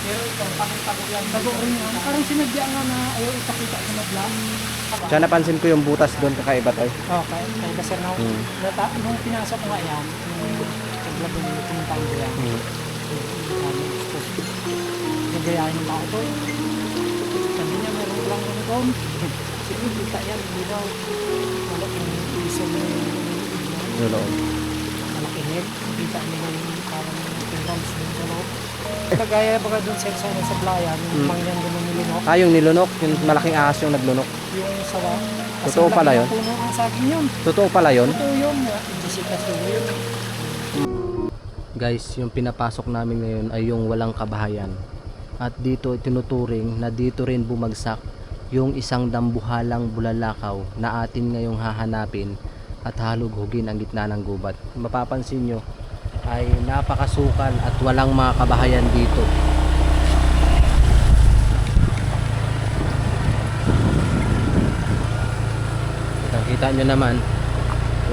Pero ito, tago yan. Tago rin yan. Parang sinadya nga na ayaw ipakita sa madla. Siya napansin ko yung butas doon kakaiba tayo. Okay, kaya kasi nung pinasok ko nga yan, yung paglabo nyo pumunta ko yan. Nagayahin yung tao ko. Sabi niya, meron lang ano doon. Sige, kita yan, hindi daw. Malaking isang Loob. malaking head. Kita niya yung parang pinrams din sa loob. Kagaya baga doon sa blayan, yung mangyan doon ng nilunok. Ah, yung nilunok, yung malaking ahas yung naglunok. Yung sawa. Totoo pala yun? Puno ang saging yun. Totoo pala yun? Totoo yun. Hindi sikas yun. Guys, yung pinapasok namin ngayon ay yung walang kabahayan. At dito tinuturing na dito rin bumagsak yung isang dambuhalang bulalakaw na atin ngayong hahanapin at halughugin ang gitna ng gubat. Mapapansin nyo ay napakasukal at walang mga kabahayan dito. Kita nyo naman,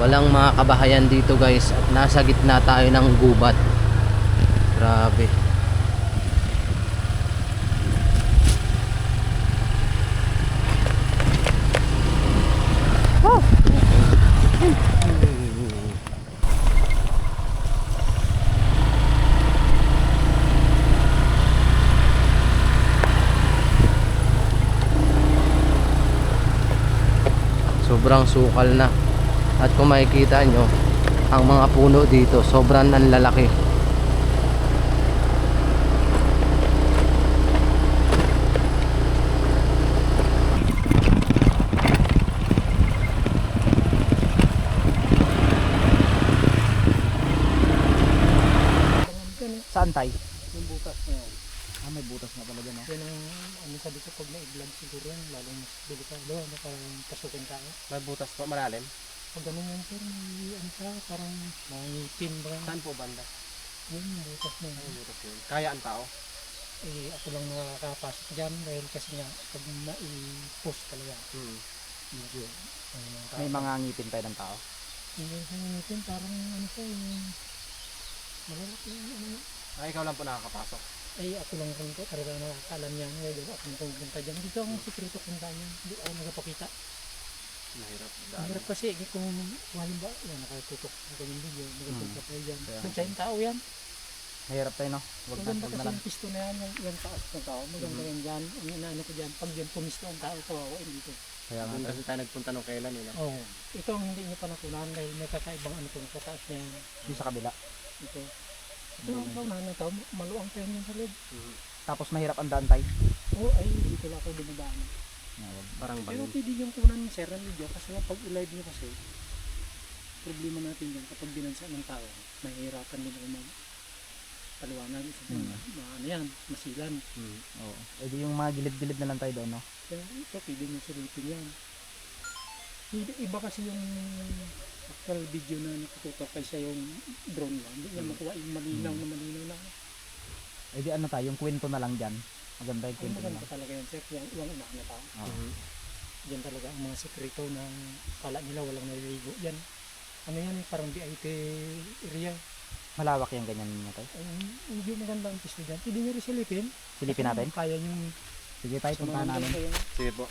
walang mga kabahayan dito guys at nasa gitna tayo ng gubat. Grabe. Sobrang sukal na. At kung makikita nyo, ang mga puno dito sobrang nanlalaki. Saan tayo? Yung butas na yun. Ah, may butas na talaga, no? Yan ang ano sabi ko, pag na-i-vlog siguro yan, lalong mas delikado. Ano, parang pasukin tayo. May butas pa, malalim? Pag ganun yan sir, may ano siya, parang mangitin ba? Saan po banda? Yun, yung butas na yun. Butas yun. Kaya ang tao? Eh, ako lang nakakapasok dyan dahil kasi nga, pag na-i-post talaga, medyo, May mga ngipin tayo ng tao? Hindi sa ngitin, parang ano siya, yung malalaki yung ano. Ah, ikaw lang po nakakapasok? Ay, ako lang rin po, talaga nakakalam niya. Ngayon, ako lang pumunta dyan. Dito ang sikreto punta niya. Hindi ako nagpapakita. Mahirap. Mahirap kasi, kung halimbawa, yan, nakatutok sa kanyang video, maganda pa dyan. Kung yung tao yan. Mahirap tayo, no? Wag Maganda na kasi lang. yung pisto na yan, yung taas ng tao. Maganda yan dyan. Ang inaano ko dyan, pag dyan pumisto ang tao, kawawa, hindi ko. Kaya nga, kasi tayo nagpunta nung kailan, yun. Oo. Ito ang hindi niyo pa natunan dahil may kakaibang ano kung kataas na yan. Yung sa kabila. Ito. Ito ang kaunahan ng tao, maluang pa yan sa loob. Tapos mahirap ang daan tayo. Oo, ay, hindi ko lang ako binabaan. Parang Pero pwede yung kunan ni sir ng video kasi pag i-live nyo kasi problema natin yan kapag binansa ng tao mahihirapan din ako magpaliwanag sa ano yan, masilan. Oo. E di yung mga gilid-gilid na lang tayo doon, no? Kaya ito pwede nyo silipin yan. Iba kasi yung actual video na nakatutok kaysa yung drone lang. Hindi niya makuha yung malinaw na. E di ano tayo, yung kwento na lang dyan. Maganda yung Ay, kwento na maganda lang. talaga yan sir, yung unak na tao. Oo. Diyan talaga ang mga sekreto na kala nila walang naliligo. Yan, ano yan, parang VIP area. Malawak yung ganyan niya tayo. Ay, hindi maganda ang pisto dyan. Pwede nyo rin silipin. Silipin natin? Kaya yung Sige tayo, puntahan namin. Sige po.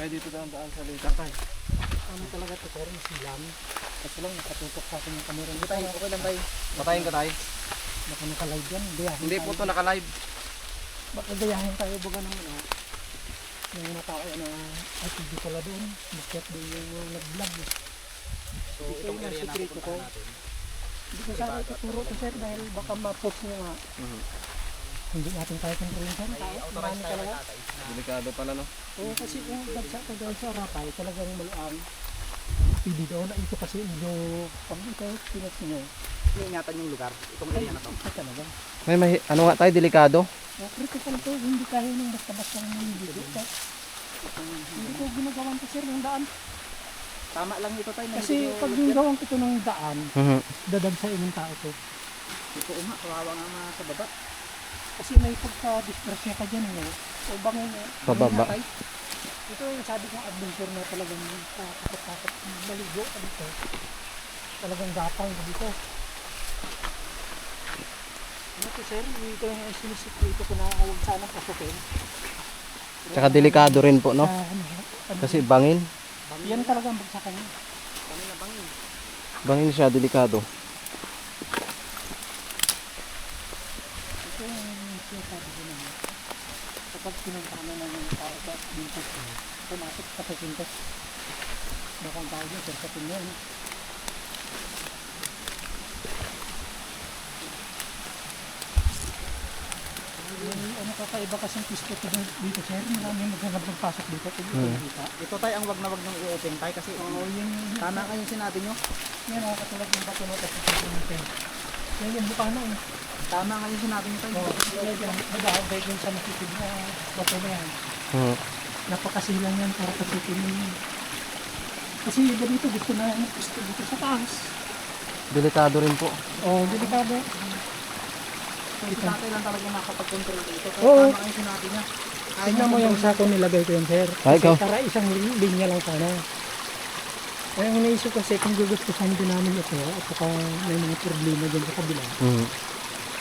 Ay, dito daan sa lita tayo. Ano talaga ito, pero masilang. Kasi lang nakatutok sa akin yung camera. Hindi Tayo, okay lang tayo. Patayin ka tayo. Baka naka-live yan. Gayahin Hindi tayo. po ito naka-live. Baka gayahin tayo baga ng ano. Yung matao na ay hindi pala doon. Masyat doon yung nag-vlog. So, Ito itong yung area na secret ko. pupuntahan natin. Hindi ko sana ituturo to sir dahil baka ma-post nyo nga. Hindi natin tayo kontrolin sir. Marami talaga. Delikado pala, no? Oo, kasi kung bagsa ka dahil sa rapay, talagang maluang. Pwede daw na ito kasi medyo pag ito, pinas nyo. Iingatan yung lugar. Itong area na to. Ito talaga. May ano nga tayo, delikado? Critical to, hindi kaya nang basta-basta ng hindi. Hindi ko ginagawan to sir ng daan. Tama lang ito tayo. Kasi pag ginagawan ko to ng daan, dadagsain ng tao to. Ito nga, kawawa nga mga sa baba. Kasi may pagka-disgrasya ka dyan, no? O bangin mo. Pababa. Ito yung sabi kong adventure na talagang takot-takot maligo ka dito. Talagang gapang ka dito. Ano ito Ito sir, hindi ko lang sinisikreto ko na huwag sana pasukin. Tsaka delikado rin po, no? Kasi bangin. Yan talaga ang bagsakan niya. Bangin siya, delikado. Ito yung sinasabi ko naman. Kapag pinagkama na ng tao sa bintas ko, pumasok sa pasintas. Baka ang tao niya, sa pinya. Ano kakaiba kasing pisto dito sir, maraming magpasok dito. Ito tayo ang wag na wag nang i-open tayo kasi tama kayo sinabi nyo. Yan ang katulad ng bato na tapos natin. Yan yung bukana eh. Tama kayo sinabi nyo tayo. Yan, nag-aabay dun sa makitid na bato na yan. Napakasilang yan para kasitin yun. Kasi iba dito gusto na yung pisto dito sa taas. Delikado rin po. Oo, delikado. Si tatay lang talaga nakapag-control dito. Kaya Oo. tama kayo sinabi niya. Tignan mo yung sako nilagay ko yan sir. Ay, ikaw. Para isang linya lang sana. Kaya ang iniisip kasi kung gugustuhan din namin ito at saka may mga problema dyan sa kabila.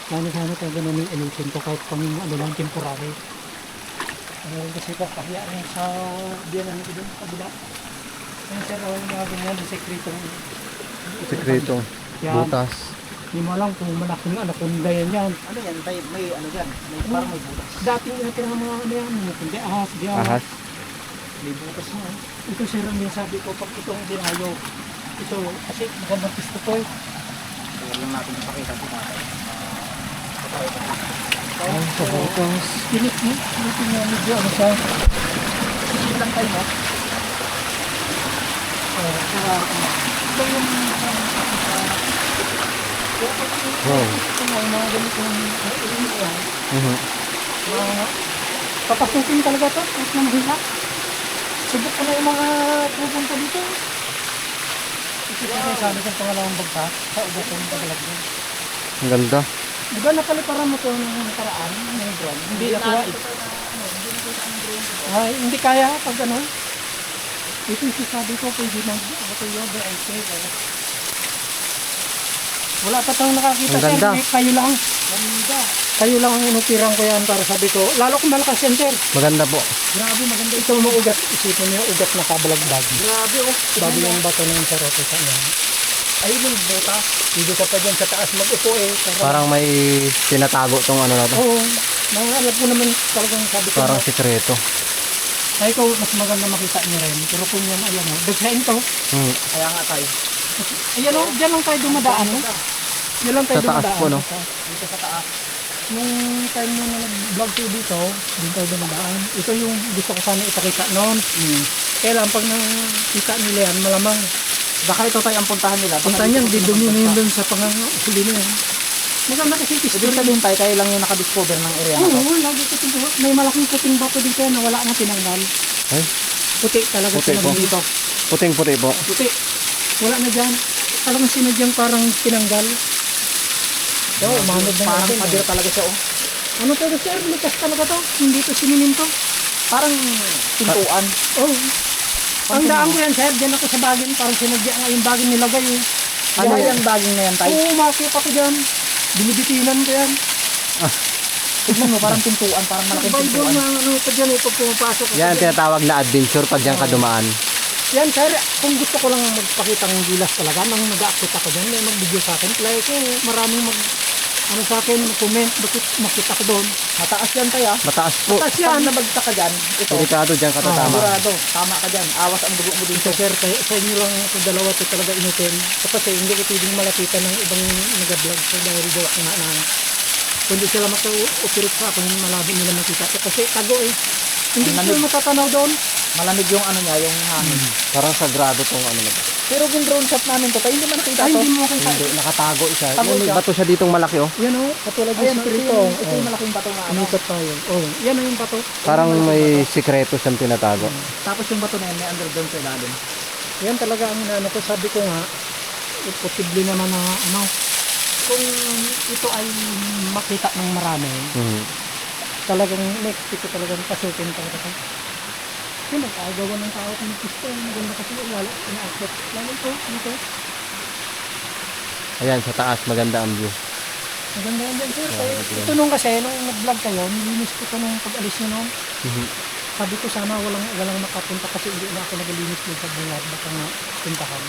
Sana kung ganun yung inisin ko kahit pang ano lang temporary. Kasi papahiya rin sa biyanan ko dun sa kabila. Ayun sir, yung mga ganyan, yung sekretong. Sekretong Yan. butas. Hindi mo alam kung malaking anaconda yan yan. Ano yan tayo? May ano dyan? May parang may butas. Dating natin ang mga ano yan, kundi ahas, diyan. Ahas. May butas mo. Ito sir, ang sabi ko pag itong dinayo. Ito, kasi magandang pisto to eh. Kaya lang natin ipakita si tatay. Ay, sa butas. Pilit niya medyo ano siya. Sige lang tayo no? Kaya ito yung Wow. ito nga yung mga ganitong yan. Papasukin talaga to, kahit na mahina. Subok ko na yung mga pupunta dito. Ito siya sabi ko pangalawang bagta sa ubos ko yung pagalagyan. Ang ganda. Di ba napaliparan mo ito ng nakaraan, ng drone? Hindi nakuha eh. Ay, hindi kaya pag ano. Ito yung sabi ko, pwede mag-auto yoga and save. Wala pa tayong nakakita Ang sir, ganda. kayo lang. Kayo lang ang inupirang ko yan para sabi ko, lalo kung malakas yan sir. Maganda po. Grabe, maganda ito maugat. Isipin mo yung ugat na kabalagdag. Grabe oh. Bago yung bato ng sarote sa inyo. Ayun yung butas. Hindi ka pa dyan sa taas mag-upo eh. Parang may tinatago tong ano na to. Oo, alam ko naman talagang sabi ko. Parang sikreto. Ay ko, mas maganda makita niyo rin. Pero kung yan, alam mo, dagsain to. Kaya nga tayo. Ayan o, dyan lang tayo dumadaan. No? Dyan lang tayo Sa taas dumadaan. po, no? Dito sa taas. Nung time na nag-vlog ko dito, dito tayo dumadaan. Ito yung gusto ko sana ipakita noon. Kaya lang, pag nakita nila yan, malamang. Baka ito tayo ang puntahan nila. Punta niyan, di dumi na yun dun sa pangahuli na yan. Maganda kasi Ibig history. sabihin tayo, kayo lang yung nakadiscover ng area na to. Oo, lagi puting buhok. May malaking puting bato dito na wala na tinanggal. Ay, Puti talaga Puti po. dito. puting-puti po. Puti. Wala na dyan. Talagang sinadyang parang tinanggal. So, umanod na Parang natin. pader talaga siya oh. Ano to sir? Likas talaga to. Hindi to sinimin to. Parang pintuan. Oh. Ang daan ko yan sir. Diyan ako sa bagin. Parang sinadya nga yung bagin nilagay eh. Ano yan baging na yan tayo? Oo, makita ko dyan. Binibitinan ko yan. Tignan mo parang pintuan, parang malaking Bible pintuan. na ano pa dyan eh. Pag pumapasok ako Yan ang dyan. tinatawag na adventure pag diyan ka dumaan. Yan sir, kung gusto ko lang magpakita ng gilas talaga, nang nag-accept ako dyan, may mag-video sa akin. Kaya ko, maraming ano sa akin, comment, bakit makita ko doon. Mataas yan tayo ah. Mataas po. Tapos Pag yan, nabagta ka dyan, ito. Delikado diyan ka tatama. Sigurado, tama ka dyan. Awas ang dugo mo dito. ito sir, kaya sa inyo lang ito dalawa ito talaga inutin. Kasi hindi ko pwedeng malapitan ng ibang nag-vlog so dahil gawa nga na kundi sila maka-operate sa akin, malabi nila makita. Kasi tago eh. Hindi ko matatanaw doon. Malamig yung ano niya, yung hangin. Parang sagrado tong ano na to. Pero yung drone shot namin to, tayo hindi man nakita Ay, to. hindi mo makita. Hindi, nakatago siya. Tago May siya. bato siya ditong malaki oh. Yan o, katulad Ayan, yung ito spirito. yung, malaking bato nga. Ano. Inikot tayo. Oh, yan o yung bato. Parang may sikreto siyang tinatago. Tapos yung bato na yan, may underground sa ilalim. Yan talaga ang ano ko, sabi ko nga, posible naman na ano, kung ito ay makita ng marami, talagang next ito talagang pasukin talaga ko. Yun, nakagawa ng tao kung gusto, maganda kasi lalo, ina-accept. Lalo ito, dito. Ayan, sa taas maganda ang view. Maganda yan dyan, sir. Yeah, Kaya, maganda. ito nung kasi, nung nag-vlog kayo, nilinis ko ito nung pag-alis nyo noon. Mhm. Sabi ko sana walang makapunta kasi hindi na ako naglinis dun sa bungad. Baka nga puntahan.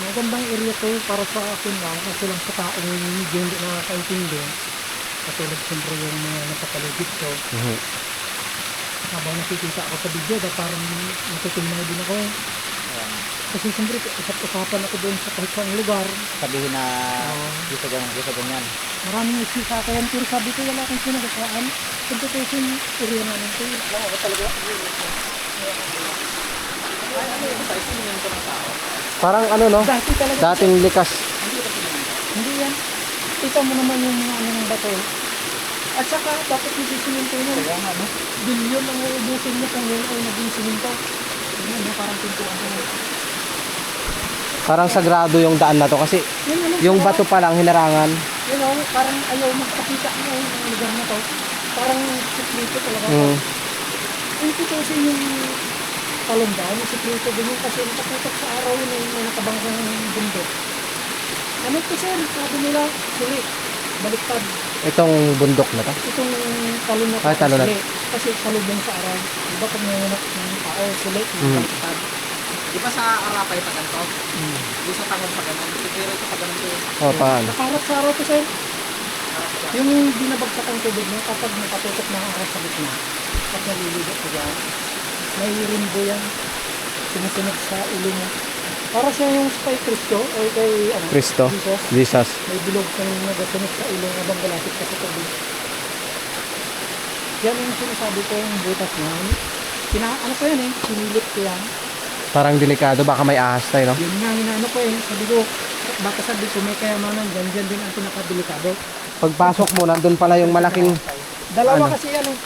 Magandang area to para sa akin lang. Kasi lang sa taong medyo hindi nakakaintindi. Katulad siyempre yung mga nasa paligid ko. Mhm. Habang nakikita ako sa video, parang natutunan din ako. Kasi siyempre, usapan ako doon sa kahit saan lugar. Sabihin na Oo. dito ganyan. Maraming issue sa akin. Pero sabi ko, wala akong sinagataan. Competition area namin ito. Alam mo, talaga. Parang ano no? Dati talaga. Dating likas. Hindi yan. Kita mo naman yung mga ano ng bato. At saka, dapat yung sisimento nun. Kaya nga, no? Bilyon ang uubusin mo kung yun ay naging siminto. Yan, yung parang pintuan ko. Parang sagrado yung daan na to kasi Yan, ano, yung parang- bato pa lang hinarangan. You know, parang ayaw magpakita mo yung lugar na to. Parang sekreto talaga. Mm. Yung kasi yung palundaan, yung sekreto din yun kasi nakaputok sa araw yun yung may nakabanggang bundok. Ano to sir? Sabi nila, sili, baliktad. Itong bundok na to. Itong talon na Ay, talon na. sili. Kasi salubong sa araw. Diba pag nanganak ng tao, sili, Mm. baliktad. Di ba sa Arapay pa ganito? Di sa Tangon pa ganito. Pero ito pa ganito. O, paano? Nakaharap sa araw to sir. Yung binabagsak ang tubig mo kapag nakatutok na ang araw sa gitna, pag naliligo ko dyan, may rainbow yan. Sumusunod sa ulo mo. Para siya yung kay Kristo o kay ano, Kristo. Jesus. Jesus. May bilog kang nagasunod sa ulo habang galapit ka sa tubig. Yan yung sinasabi ko yung butas niya. Ano ko yan eh, sinilip ko yan. Parang delikado, baka may ahas tayo, no? Yun nga inaano ko eh. Sabi ko, baka sabi ko may kayamanan dyan, dyan din ang pinakadelikado. Pagpasok mo, nandun pala yung malaking, Dalawa Ano? kasi yan eh.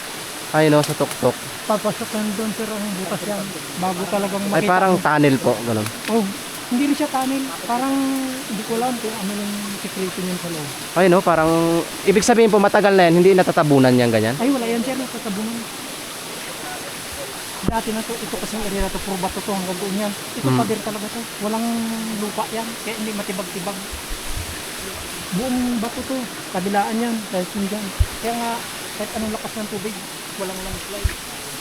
ay no, sa tuktok. Papasok yan doon sir ang butas yan. Bago talagang makita. Ay parang tunnel po, ganun. Oh, hindi rin siya tunnel. Parang hindi ko alam kung ano yung sekreto niyan sa loob. Ay no, parang, ibig sabihin po matagal na yan, hindi natatabunan yan ganyan. Ay wala yan sir, nagtatabunan. Dati na to, ito kasing area na to, puro bato to hanggang doon yan. Ito Hmm. pader talaga to. Walang lupa yan, kaya hindi matibag-tibag. Buong bato to, kabilaan yan, kahit hindi yan. Kaya nga, kahit anong lakas ng tubig, walang landslide.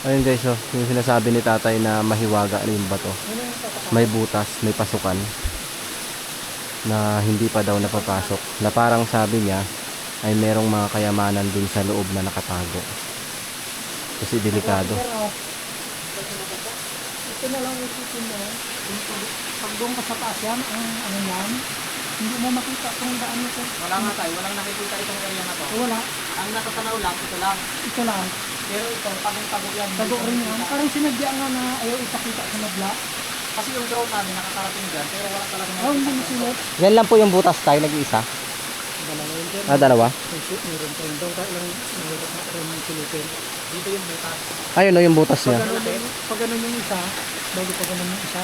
Ayun guys, oh, yung sinasabi ni tatay na mahiwaga na yung bato. Ano yung tataka? May butas, may pasukan na hindi pa daw napapasok. Na parang sabi niya ay merong mga kayamanan dun sa loob na nakatago. Kasi delikado. Pero, ito na lang isipin mo. Pag doon ka sa taas yan, ang ano yan, hindi mo makita kung daan nito. Wala nga tayo. Walang nakikita itong area na to. Wala, Ang natatanaw lang, ito lang. ito lang. Pero ito, tagong-tago yan. Tago rin yan. Parang sinadya nga na ayaw ipakita sa madla. Kasi yung drone namin nakakarating dyan. Pero wala talagang Oh, hindi masilip. Yan lang po yung butas tayo, nag-iisa. Dalawa yun dyan. Ah, dalawa. Meron pa yun. Daw lang mayroon na rin yung silipin. Dito yung butas. Ayun no, yung butas niya. Pag ganun yung isa, bago pag ganun yung isa,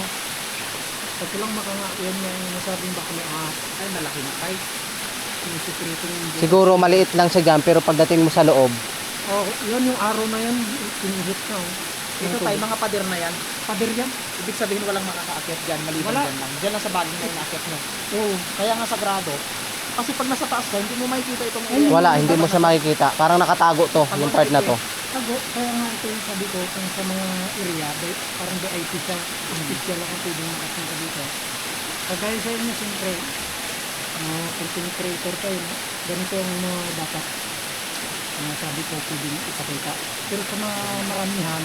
pag lang makanga, yan yung nasabing baka may ahas. Ay, malaki na tayo. Yung sekreto yung Siguro maliit lang siya dyan, pero pagdating mo sa loob, oh, yun yung araw na yan, pinihit na. Oh. Ito tayo, mga pader na yan. Pader yan. Ibig sabihin walang makakaakyat dyan. Maliban Wala. dyan lang. Dyan lang sa baging na inaakyat nyo. Oo. Kaya nga sagrado. Kasi pag nasa taas ka, hindi mo makikita itong Ay, area. wala, hindi mo siya makikita. Parang nakatago to, yung part na to. Tago, kaya nga ito yung sabi ko, kung sa mga area, parang VIP siya, special lang ang pwedeng makapunta dito. Kagaya sa inyo, siyempre, content creator kayo, ganito ang mga dapat sabi ko pwedeng ipakita. Pero sa mga maramihan,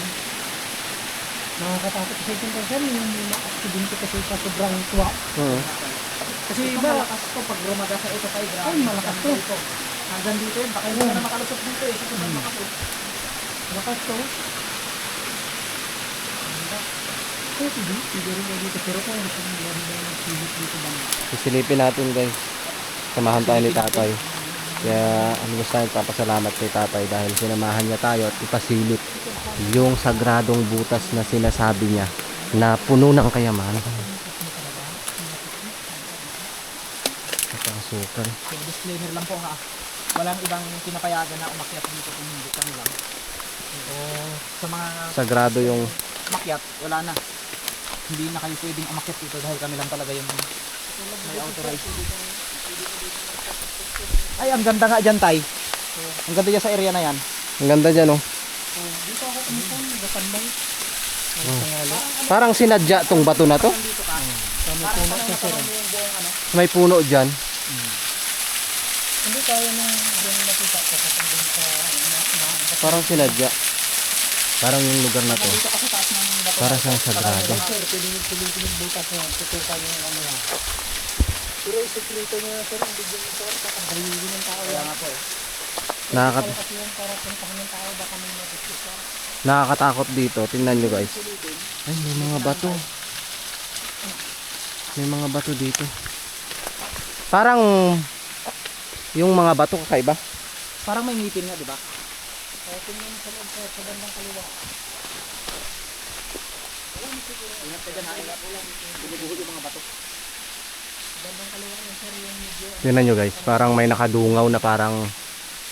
nakakatakot kasi ito kasi yung na-accidente kasi sa sobrang tuwa. Hmm. Kasi Ito iba, malakas to. Pag rumaga sa ito tayo, grabe. ay malakas to. Hanggang dito yun. Baka hindi ka na makalusot dito eh. Kasi sobrang makapit. Malakas to. Oh, sige rin na dito. Pero kung gusto mo yan na nagsilip dito ba? Sisilipin natin guys. Samahan tayo ni tatay. Kaya ano gusto tayo papasalamat kay tatay dahil sinamahan niya tayo at ipasilip yung sagradong butas na sinasabi niya na puno ng kayamanan. Napakasukal. So, disclaimer lang po ha. Walang ibang pinapayagan na umakyat dito kung hindi kami lang. So, sa mga Sagrado yung umakyat, wala na. Hindi na kayo pwedeng umakyat dito dahil kami lang talaga yung May authorized. Ay, ang ganda nga dyan, Tay. Ang ganda dyan sa area na yan. Ang ganda dyan, oh. Dito ako kumisan, Gapanbay. Parang sinadya tong bato na to. Dito ka. May puno siya sir. Yung buong ano. May puno dyan. Hindi kaya nung yung nakita ko kasi doon sa Parang sinadya. Parang yung lugar na to. Dito ka sa taas ng bato. Para siyang sagrado. sir, piling butas niya, tutukan yung ano yan. Pero isikreto niya sir, ang bigyan niya sir, kakahayugin ng tao Kaya yan. nga po eh. Nakaka- Kasi yan para puntahan ng tao, baka may madiskusan. Nakakatakot dito. Tingnan nyo guys. Ay, may mga bato. May mga bato dito. Parang yung mga bato kakaiba. Parang may ngipin nga, di ba? Kaya tingnan mo sa loob sir, sa bandang kaliwa. Ingat ka dyan, ha? Ingat po lang. Binibuhol yung mga bato. Bandang kaliwa yan sir, yung medyo. Tingnan nyo guys. Parang may nakadungaw na parang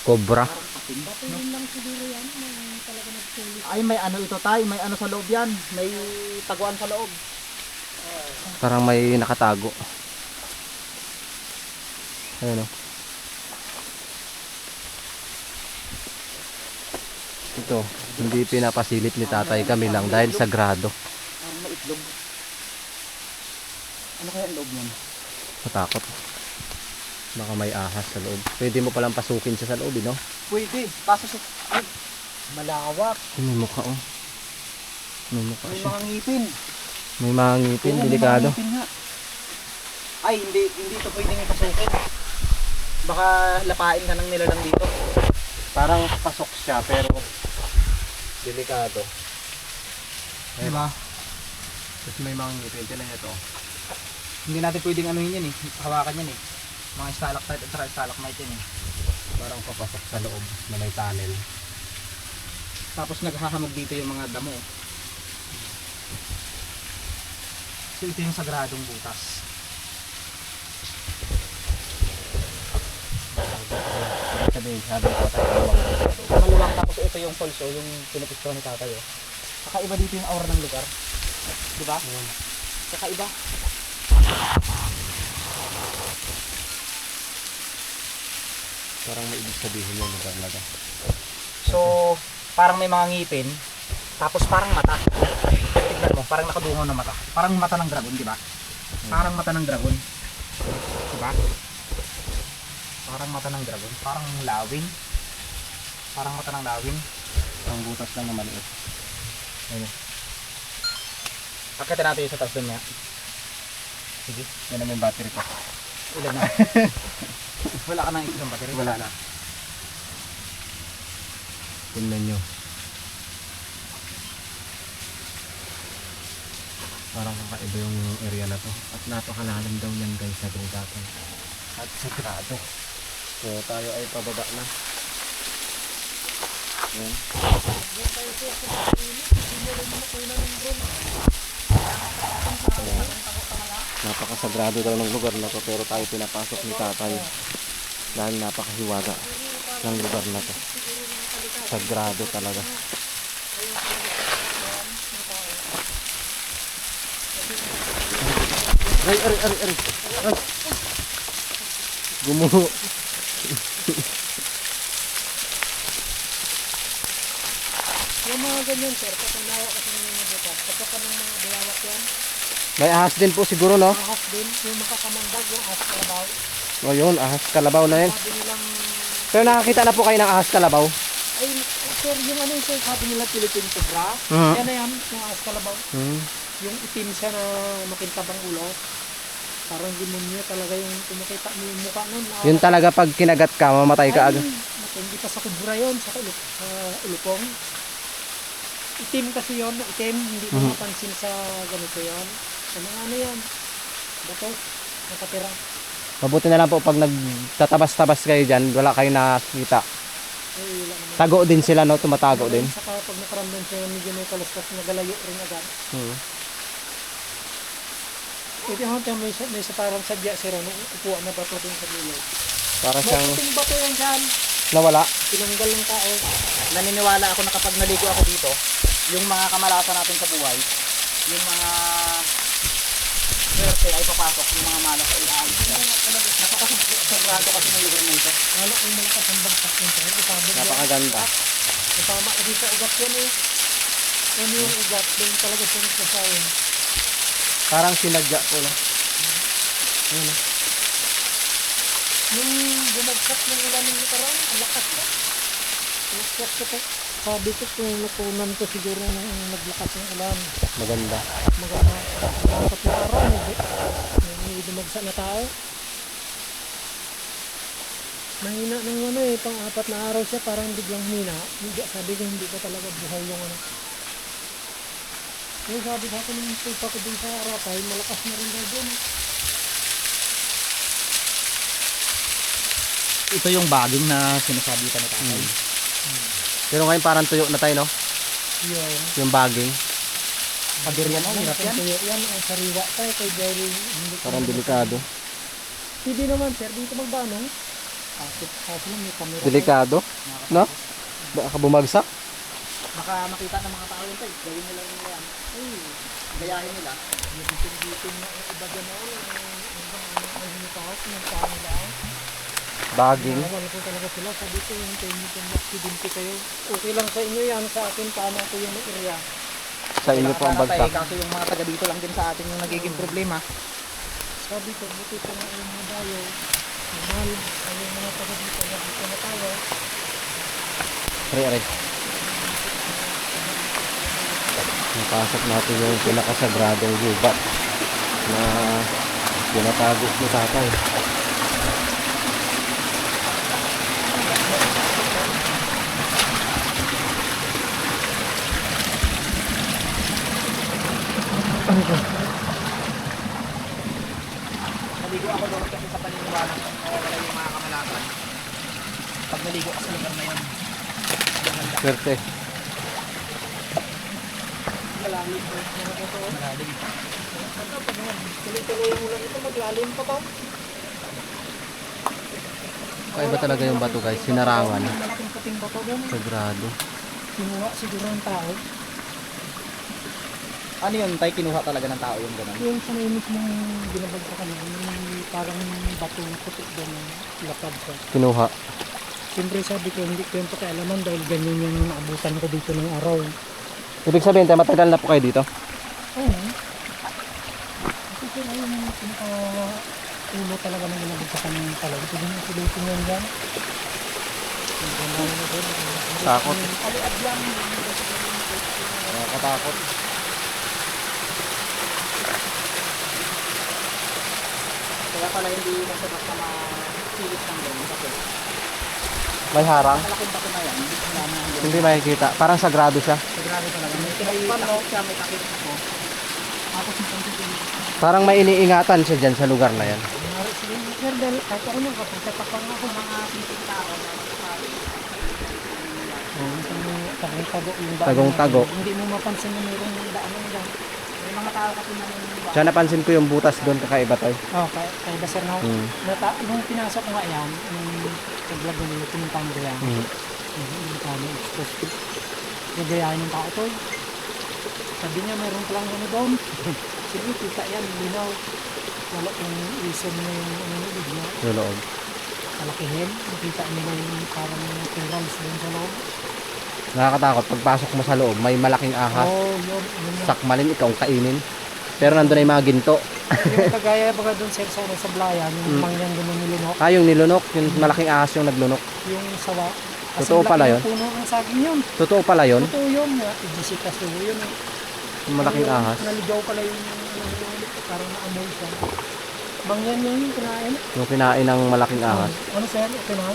cobra. Bato yun lang siguro yan, may talaga nagsulit. Ay, may ano ito, Tay. May ano sa loob yan. May taguan sa loob. Parang may nakatago. Ayun o. Ito, hindi pinapasilip ni tatay kami lang dahil sagrado. Parang may itlog. Ano kaya ang loob yan? Matakot. Baka may ahas sa loob. Pwede mo palang pasukin siya sa loob, no? Pwede. Kaso sa... Ay, malawak. May mukha, oh. May mukha May siya. mga ngipin. May mga ngipin, Oo, may delikado. mga ngipin nga. Ay, hindi ito pwedeng ipasukin. Baka lapain ka ng nilalang dito. Parang pasok siya, pero delikado. Di ba? Tapos may mga ngipin. Tinan niyo to. Hindi natin pwedeng anuhin yan eh. Hawakan yan eh. Mga stalactite at saka stalagmite yan eh. Parang papasok sa loob na may tunnel. Tapos naghahamog dito yung mga damo. So ito yung sagradong butas. Sabi ko tayo. Maluwang tapos ito yung falso, yung pinupistuhan ni tatay. Oh. Kakaiba dito yung aura ng lugar. Di ba? Kakaiba. Parang may ibig sabihin yung lugar na to. So, parang may mga ngipin. Tapos parang mata. Tignan mo, parang nakadungaw na mata. Parang mata ng dragon, di ba? Parang mata ng dragon. Di ba? Parang mata ng dragon. Parang lawin. Parang mata ng lawin. Ang butas lang na maliit. Ayun. Akitin natin yung sa taas doon nga. Sige. Yan naman yung battery ko. Ilan na? Wala ka nang isang battery? Wala na. Tingnan nyo. Parang kakaiba yung area na to. At napakalalim daw yan guys sa dugatan. At sagrado. So tayo ay pababa na. Ayan. Ayan. Napakasagrado daw ng lugar na to pero tayo pinapasok ni tatay dahil napakahiwaga ng lugar na to. Sagrado talaga. Ay, ay. Gumuho. Yung mga ganyan sir, kapag nawa kasi ng mga butas, kapag ka ng mga bilawak yan, May ahas din po siguro, no? ahas din, yung makakamandag, yung ahas kalabaw. O yun, ahas kalabaw na yun. Sabi nilang, Pero nakakita na po kayo ng ahas kalabaw? ay sir, yung ano yung sir, sabi nila Philippine Cobra, Mhm. yan na yan, yung ahas kalabaw. Hmm. Yung itim siya na makintabang ulo, parang demonyo talaga yung kumakita mo yung mukha nun. Yun talaga pag kinagat ka, mamatay ka agad. Hindi pa sa kubra yun, sa ulupong. Itim kasi yun, itim, hindi mo mapansin sa ganito yun. Sa mga ano yun, bato, nakatira. Mabuti na lang po pag nagtatabas-tabas kayo dyan, wala kayo nakita. Ay, wala naman. Tago din sila, no? Tumatago din. Saka pag nakaramdam siya, medyo may kalaskas, nagalayo rin agad. Hmm. Ito yung may sa parang sadya sir, ano, upuan na bato din sa dulo. Para May siyang puting bato yan dyan, nawala. tinanggal ng tao. Naniniwala ako na kapag naligo ako dito, yung mga kamalasan natin sa buhay, yung mga swerte ay papasok yung mga malas ay aalis na. Napakasagrado kasi ng lugar na ito. Lalo kung malakas ang bagsak yun sir, itabog yan. Napakaganda. Kasama kasi sa ugat yan eh. Ano yung ugat, doon talaga siya nagsasayin. Parang sinadya ko no. Ayun, oh. Nung bumagsak ng ulan ng nakaraan, ang lakas na. Lakas ko. Sabi ko kung nakunan ko siguro nung naglakas ng ulan. Maganda. Maganda. Dapat na araw, may dumagsak na tao. Mahina ng ano eh, pang-apat na araw siya, parang biglang hina. Hindi, sabi ko hindi pa talaga buhay yung ano. Yung sabi sa akin yung tupa ko dun sa Arapay, malakas na rin daw dun. Ito yung baging na sinasabi pa ni tatay. Pero ngayon parang tuyo na tayo no? Yun. Yung baging. Pader yan, oh, hirap yan. Kaya yan, ang sariwa tayo kay Jerry. Parang delikado. Hindi naman sir, dito magbanong. Kasi lang may camera. Delikado? No? Baka bumagsak? Baka makita ng mga tao yun tayo. Gawin nila yung yan. Ay, gayahin nila. Dito na iba dyan ako. Ang hinitahot ng tao nila. Baging. Wala ko talaga sila. Sabi ko yung kung accidente kayo. Okay lang sa inyo yan. Sa akin, paano ko yung area. Sa inyo po ang bagsak. Kasi yung mga taga dito lang din sa atin yung nagiging problema. Sabi ko, buti ko na yung mga dayo. Normal. Ay yung mga taga dito. Dito na tayo. Aray. Napasok natin yung pinakasagradong gubat na pinatago ni tatay. Naligo ako doon kasi sa paniniwala kung wala yung mga kamalakan. Pag naligo ka sa lugar na yun, maganda. Swerte. Malalim po. Malalim. Tuloy-tuloy yung ulan ito. Maglalim pa ba? Kaiba talaga yung bato guys. Sinarangan. Malaking puting bato doon. Sagrado. Kinuha siguro ng tao. Ano yun, tayo kinuha talaga ng tao yung gano'n? Yung sa may mismong binabagsakan na yung parang batong putik doon lapad ko. Kinuha. Siyempre sabi ko hindi ko yung pakialaman dahil ganyan yung naabutan ko dito ng araw. Ibig sabihin tayo matagal na po kayo dito? Oo. Kasi sila yung pinaka-ulo talaga ng binabagsakan ng talaga. Ito din yung sulutin yan dyan. Takot. Aliad yan. Nakakatakot. Kaya pala hindi masarap na masilip ng gano'n kasi May harang. malaking bato na yan, hindi ko naman yun. Hindi makikita. Parang sagrado siya. Sagrado talaga. May tinakpan siya, may takip ako. Tapos yung pansitin. Parang may iniingatan siya dyan sa lugar na yan. Sir, dahil kahit ako nung kapagkatapang ako Mga pinsing tao na masasabi. tagong-tago yung daan. Tagong-tago. Hindi mo mapansin na mayroong daan ng daan. May mga tao kasi naniniwala. Siya napansin ko yung butas doon kakaiba tayo. Oh, kay Basir na. Nung pinasok ko nga yan, nung paglag ko nila, pinuntahan ko yan. Yung kami exposed. Gagayahin ng tao to. Sabi niya, mayroon palang ano doon. Sige, kita yan, linaw. Wala kung isom na yung ibig niya. Yung loob. Kalakihin. Nakita nila yung parang corals doon sa loob. Nakakatakot. Pagpasok mo sa loob, may malaking ahas. Oh, yun. Yun yun. Sakmalin, ikaw ang kainin. Pero nandun ay mga ginto. Yung kagaya baga doon sir sa Blayan, yung mangyang doon nilunok. Yung nilunok, yung malaking ahas yung naglunok. Yung sawa. Kasi Totoo pala yun? puno ng saging yun. Totoo pala yun. Totoo yun. Ibisikas yun. Yung malaking ahas. Naligaw pala yung parang naamoy siya. Mangyan yun yung kinain. Yung kinain ng malaking ahas. Ano sir? Ito na.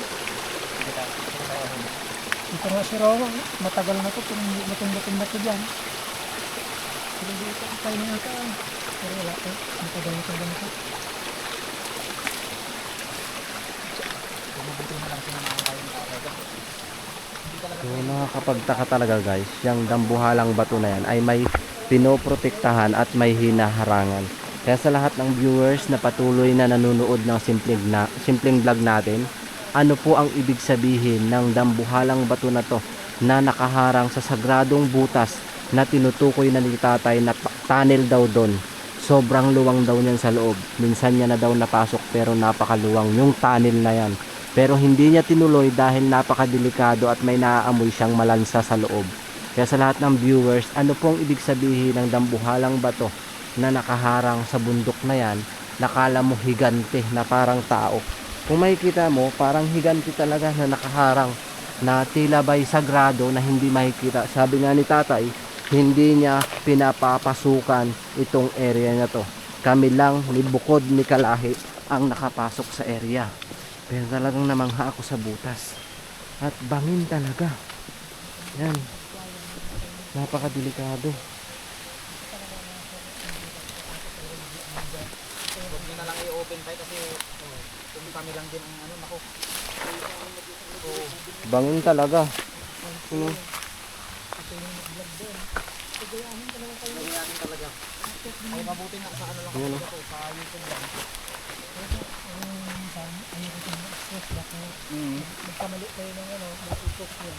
Ito nga si Rawa. Matagal na to. Pero hindi matunda-tunda na to dyan. Pero dito ang kain na ito. Pero wala to. Matagal na to. So nakakapagtaka talaga guys, yung dambuhalang bato na yan ay may pinoprotektahan at may hinaharangan. Kaya sa lahat ng viewers na patuloy na nanonood ng simpleng vlog natin, ano po ang ibig sabihin ng dambuhalang bato na to na nakaharang sa sagradong butas na tinutukoy na ni tatay na tunnel daw doon. sobrang luwang daw niyan sa loob. Minsan niya na daw napasok pero napakaluwang yung tunnel na yan. Pero hindi niya tinuloy dahil napakadelikado at may naaamoy siyang malansa sa loob. Kaya sa lahat ng viewers, ano pong ibig sabihin ng dambuhalang bato na nakaharang sa bundok na yan? Nakala mo higante na parang tao. Kung makikita mo, parang higante talaga na nakaharang, na tila ba'y sagrado na hindi makikita. Sabi nga ni tatay, hindi niya pinapapasukan itong area na to. Kami lang ni Bukod ni Kalahi ang nakapasok sa area. Pero talagang namangha ako sa butas. At bangin talaga. Yan. Napakadelikado. Huwag nyo na lang i-open tayo kasi kung kami lang din ang ano, nako. Bangin talaga. Ano? Nagyayanin talaga. Ay mabuti nga sa ano lang Ayan, ako sa YouTube lang.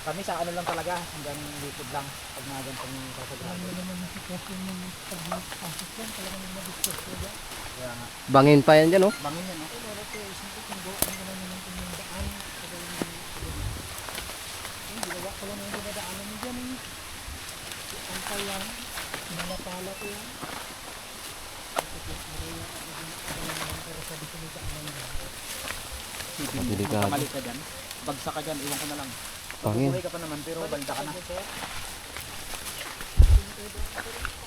Kami sa ano lang talaga, hanggang YouTube lang. Pag mga ganitong sasagrado. Kaya nga, Bangin pa yan dyan, oh. bangin yan, no? Delikado. Kamali ka dyan, bagsak ka dyan, iwan ko na lang. Bangin. Mabubuhay ka pa naman, pero balda ka na.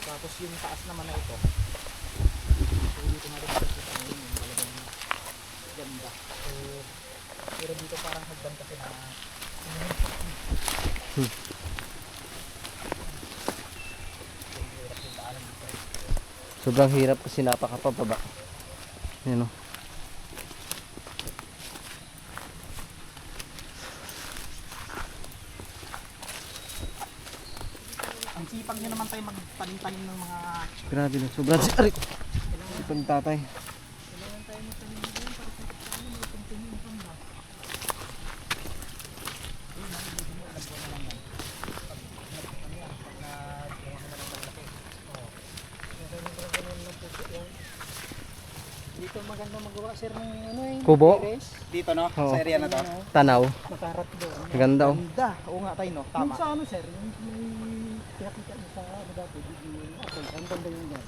Tapos yung taas naman na ito. So, dito nga rin kita ngayon, yung talagang ganda. So, pero dito parang hagdan kasi na Sobrang hirap kasi napakapababa. Yan, oh. ang sipag nyo naman tayo magtanim-tanim ng mga Grabe na. Sobrang aray. Ito ng tatay. Dito maganda magawa sir ng ano eh. Kubo. terrace. dito, no? Oo. Sa area na to. Tanaw. Nakaharap doon. Ganda, oh. Ganda. Oo nga tayo, no? Yung Tama. sa ano sir, yung may pinakita niyo sa ano dati, yung apple, ang ganda yung yan.